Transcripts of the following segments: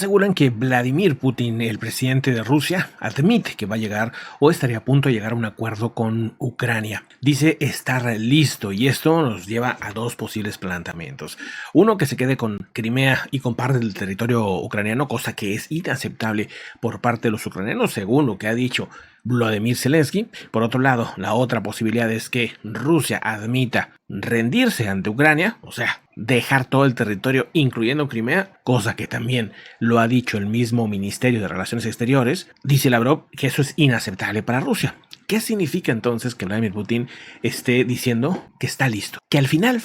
aseguran que Vladimir Putin, el presidente de Rusia, admite que va a llegar o estaría a punto de llegar a un acuerdo con Ucrania. Dice estar listo y esto nos lleva a dos posibles planteamientos. Uno, que se quede con Crimea y con parte del territorio ucraniano, cosa que es inaceptable por parte de los ucranianos, según lo que ha dicho Volodymyr Zelensky. Por otro lado, la otra posibilidad es que Rusia admita rendirse ante Ucrania, o sea, dejar todo el territorio, incluyendo Crimea, cosa que también lo ha dicho el mismo Ministerio de Relaciones Exteriores. Dice Lavrov que eso es inaceptable para Rusia. ¿Qué significa entonces que Vladimir Putin esté diciendo que está listo? Que al final,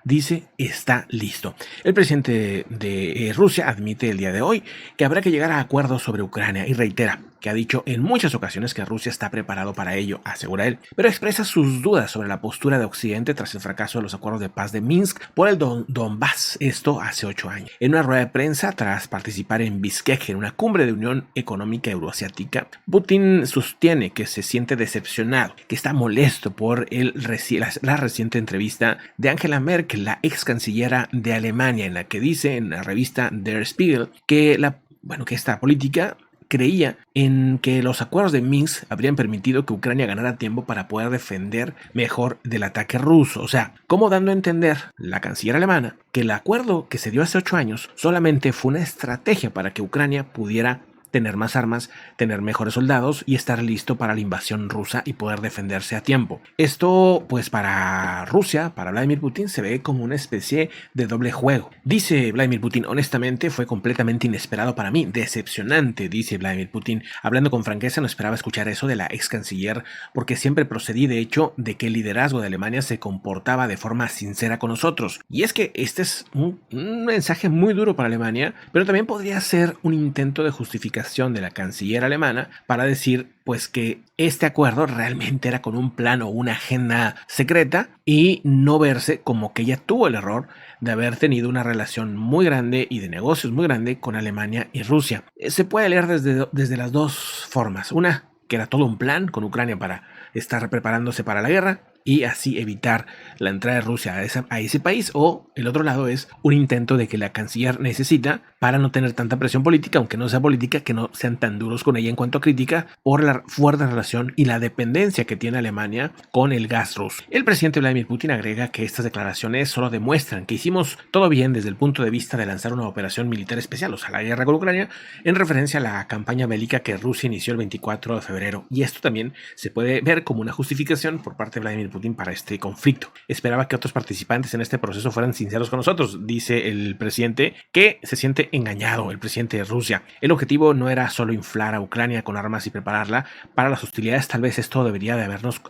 dice está listo. El presidente de Rusia admite el día de hoy que habrá que llegar a acuerdos sobre Ucrania y reitera que ha dicho en muchas ocasiones que Rusia está preparado para ello, asegura él, pero expresa sus dudas sobre la postura de Occidente tras el fracaso de los acuerdos de paz de Minsk por el Donbass, esto hace 8 años. En una rueda de prensa, tras participar en Bishkek, en una cumbre de Unión Económica Euroasiática, Putin sostiene que se siente decepcionado, que está molesto por la reciente entrevista de Angela Merkel, la ex cancillera de Alemania, en la que dice en la revista Der Spiegel que esta política creía en que los acuerdos de Minsk habrían permitido que Ucrania ganara tiempo para poder defender mejor del ataque ruso. O sea, como dando a entender la canciller alemana que el acuerdo que se dio hace 8 años solamente fue una estrategia para que Ucrania pudiera tener más armas, tener mejores soldados y estar listo para la invasión rusa y poder defenderse a tiempo. Esto, pues para Rusia, para Vladimir Putin, se ve como una especie de doble juego. Dice Vladimir Putin, honestamente fue completamente inesperado para mí, decepcionante, dice Vladimir Putin. Hablando con franqueza, no esperaba escuchar eso de la ex canciller, porque siempre procedí de hecho de que el liderazgo de Alemania se comportaba de forma sincera con nosotros. Y es que este es un mensaje muy duro para Alemania, pero también podría ser un intento de justificación de la canciller alemana para decir pues que este acuerdo realmente era con un plan o una agenda secreta y no verse como que ella tuvo el error de haber tenido una relación muy grande y de negocios muy grande con Alemania y Rusia. Se puede leer desde las dos formas. Una, que era todo un plan con Ucrania para estar preparándose para la guerra y así evitar la entrada de Rusia a ese país, o el otro lado es un intento de que la canciller necesita para no tener tanta presión política, aunque no sea política, que no sean tan duros con ella en cuanto a crítica por la fuerte relación y la dependencia que tiene Alemania con el gas ruso. El presidente Vladimir Putin agrega que estas declaraciones solo demuestran que hicimos todo bien desde el punto de vista de lanzar una operación militar especial, o sea, la guerra con Ucrania, en referencia a la campaña bélica que Rusia inició el 24 de febrero, y esto también se puede ver como una justificación por parte de Vladimir Putin para este conflicto. Esperaba que otros participantes en este proceso fueran sinceros con nosotros, dice el presidente, que se siente engañado, el presidente de Rusia. El objetivo no era solo inflar a Ucrania con armas y prepararla para las hostilidades, tal vez esto debería de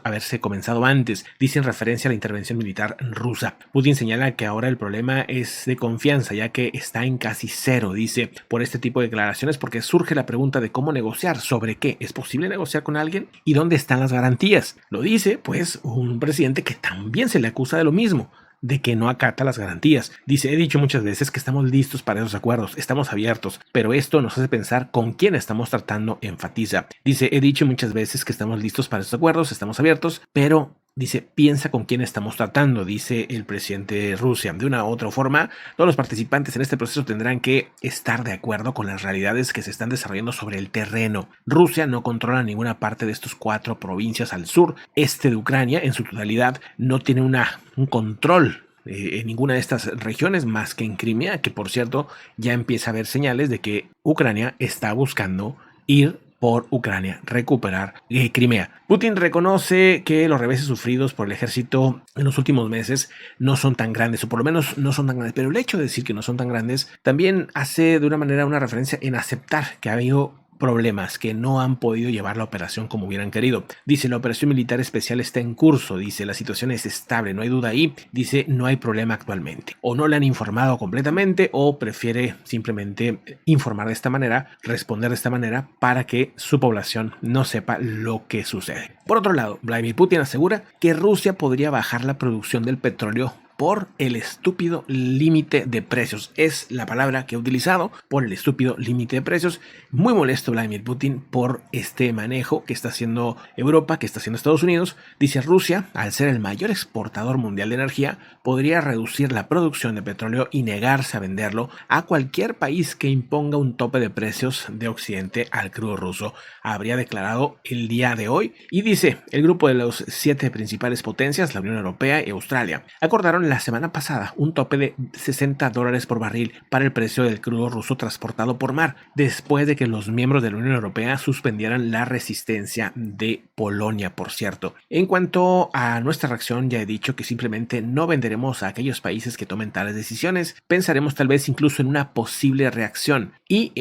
haberse comenzado antes, dice en referencia a la intervención militar rusa. Putin señala que ahora el problema es de confianza, ya que está en casi cero, dice, por este tipo de declaraciones, porque surge la pregunta de cómo negociar, sobre qué, ¿es posible negociar con alguien? ¿Y dónde están las garantías? Lo dice, pues, un presidente que también se le acusa de lo mismo, de que no acata las garantías. Dice, he dicho muchas veces que estamos listos para esos acuerdos, estamos abiertos, pero esto nos hace pensar con quién estamos tratando, enfatiza. Dice, he dicho muchas veces que estamos listos para esos acuerdos, estamos abiertos, pero dice, piensa con quién estamos tratando, dice el presidente de Rusia. De una u otra forma, todos los participantes en este proceso tendrán que estar de acuerdo con las realidades que se están desarrollando sobre el terreno. Rusia no controla ninguna parte de estos 4 provincias al sur, este de Ucrania en su totalidad no tiene un control en ninguna de estas regiones más que en Crimea, que por cierto ya empieza a haber señales de que Ucrania está buscando ir por Ucrania, recuperar Crimea. Putin reconoce que los reveses sufridos por el ejército en los últimos meses no son tan grandes, o por lo menos no son tan grandes, pero el hecho de decir que no son tan grandes también hace de una manera una referencia en aceptar que ha habido problemas, que no han podido llevar la operación como hubieran querido. Dice, la operación militar especial está en curso, dice, la situación es estable, no hay duda ahí, dice, no hay problema actualmente. O no le han informado completamente o prefiere simplemente informar de esta manera, responder de esta manera para que su población no sepa lo que sucede. Por otro lado, Vladimir Putin asegura que Rusia podría bajar la producción del petróleo por el estúpido límite de precios. Es la palabra que he utilizado, por el estúpido límite de precios. Muy molesto Vladimir Putin por este manejo que está haciendo Europa, que está haciendo Estados Unidos. Dice: Rusia, al ser el mayor exportador mundial de energía, podría reducir la producción de petróleo y negarse a venderlo a cualquier país que imponga un tope de precios de Occidente al crudo ruso, habría declarado el día de hoy. Y dice: el grupo de los 7 principales potencias, la Unión Europea y Australia, acordaron la semana pasada un tope de $60 por barril para el precio del crudo ruso transportado por mar, después de que los miembros de la Unión Europea suspendieran la resistencia de Polonia, por cierto. En cuanto a nuestra reacción, ya he dicho que simplemente no venderemos a aquellos países que tomen tales decisiones. Pensaremos tal vez incluso en una posible reacción, y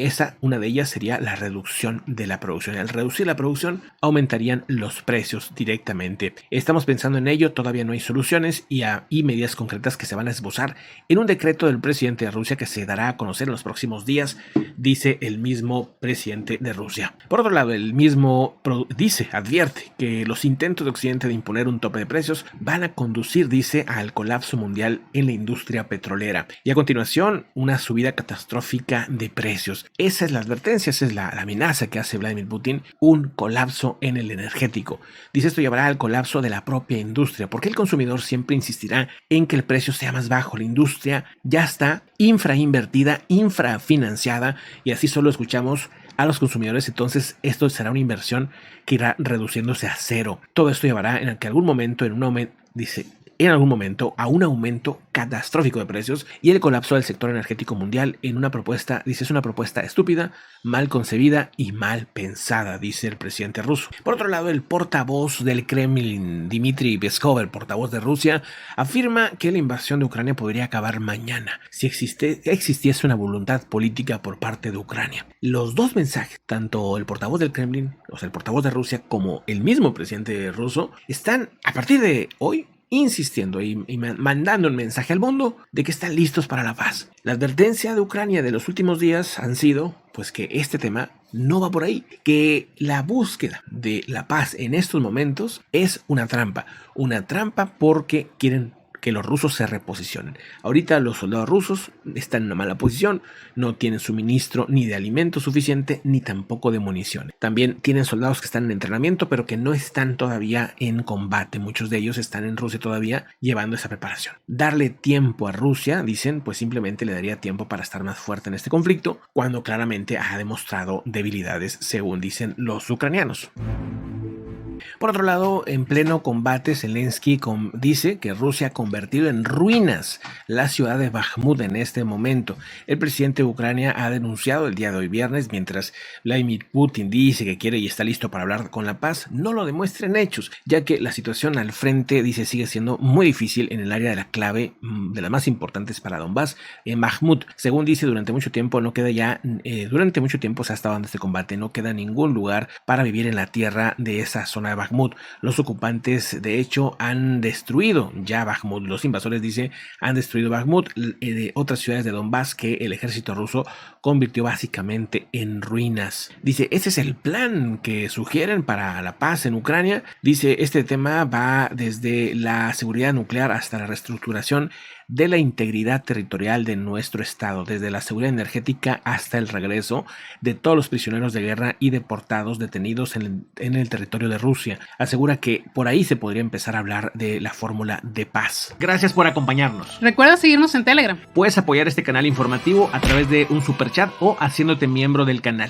una de ellas sería la reducción de la producción. Al reducir la producción, aumentarían los precios directamente. Estamos pensando en ello, todavía no hay soluciones y medidas concretas que se van a esbozar en un decreto del presidente de Rusia que se dará a conocer en los próximos días, dice el mismo presidente de Rusia. Por otro lado, el mismo advierte que los intentos de Occidente de imponer un tope de precios van a conducir, dice, al colapso mundial en la industria petrolera. Y a continuación, una subida catastrófica de precios. Esa es la advertencia, esa es la amenaza que hace Vladimir Putin, un colapso en el energético. Dice: esto llevará al colapso de la propia industria, porque el consumidor siempre insistirá en que el precio sea más bajo. La industria ya está infrainvertida, infrafinanciada, y así solo escuchamos a los consumidores. Entonces esto será una inversión que irá reduciéndose a cero. Todo esto llevará en algún momento a un aumento catastrófico de precios y el colapso del sector energético mundial en una propuesta, dice, es una propuesta estúpida, mal concebida y mal pensada, dice el presidente ruso. Por otro lado, el portavoz del Kremlin, Dmitry Peskov, el portavoz de Rusia, afirma que la invasión de Ucrania podría acabar mañana si existiese una voluntad política por parte de Ucrania. Los dos mensajes, tanto el portavoz del Kremlin, o sea, el portavoz de Rusia, como el mismo presidente ruso, están a partir de hoy insistiendo y mandando un mensaje al mundo de que están listos para la paz. La advertencia de Ucrania de los últimos días han sido, pues, que este tema no va por ahí, que la búsqueda de la paz en estos momentos es una trampa porque quieren que los rusos se reposicionen. Ahorita los soldados rusos están en una mala posición, no tienen suministro ni de alimento suficiente, ni tampoco de municiones. También tienen soldados que están en entrenamiento, pero que no están todavía en combate. Muchos de ellos están en Rusia todavía llevando esa preparación. Darle tiempo a Rusia, dicen, pues simplemente le daría tiempo para estar más fuerte en este conflicto, cuando claramente ha demostrado debilidades, según dicen los ucranianos. Por otro lado, en pleno combate, Zelensky dice que Rusia ha convertido en ruinas la ciudad de Bakhmut en este momento. El presidente de Ucrania ha denunciado el día de hoy viernes, mientras Vladimir Putin dice que quiere y está listo para hablar con la paz, no lo demuestra en hechos, ya que la situación al frente, dice, sigue siendo muy difícil en el área de la clave de las más importantes para Donbass, en Bakhmut. Según dice, durante mucho tiempo se ha estado dando este combate, no queda ningún lugar para vivir en la tierra de esa zona de Bakhmut. Los ocupantes, de hecho, han destruido ya Bakhmut. Los invasores, dice, han destruido Bakhmut, de otras ciudades de Donbass que el ejército ruso convirtió básicamente en ruinas. Dice, ese es el plan que sugieren para la paz en Ucrania. Dice, este tema va desde la seguridad nuclear hasta la reestructuración de la integridad territorial de nuestro estado, desde la seguridad energética hasta el regreso de todos los prisioneros de guerra y deportados detenidos en el territorio de Rusia. Asegura que por ahí se podría empezar a hablar de la fórmula de paz. Gracias por acompañarnos. Recuerda seguirnos en Telegram. Puedes apoyar este canal informativo a través de un superchat o haciéndote miembro del canal.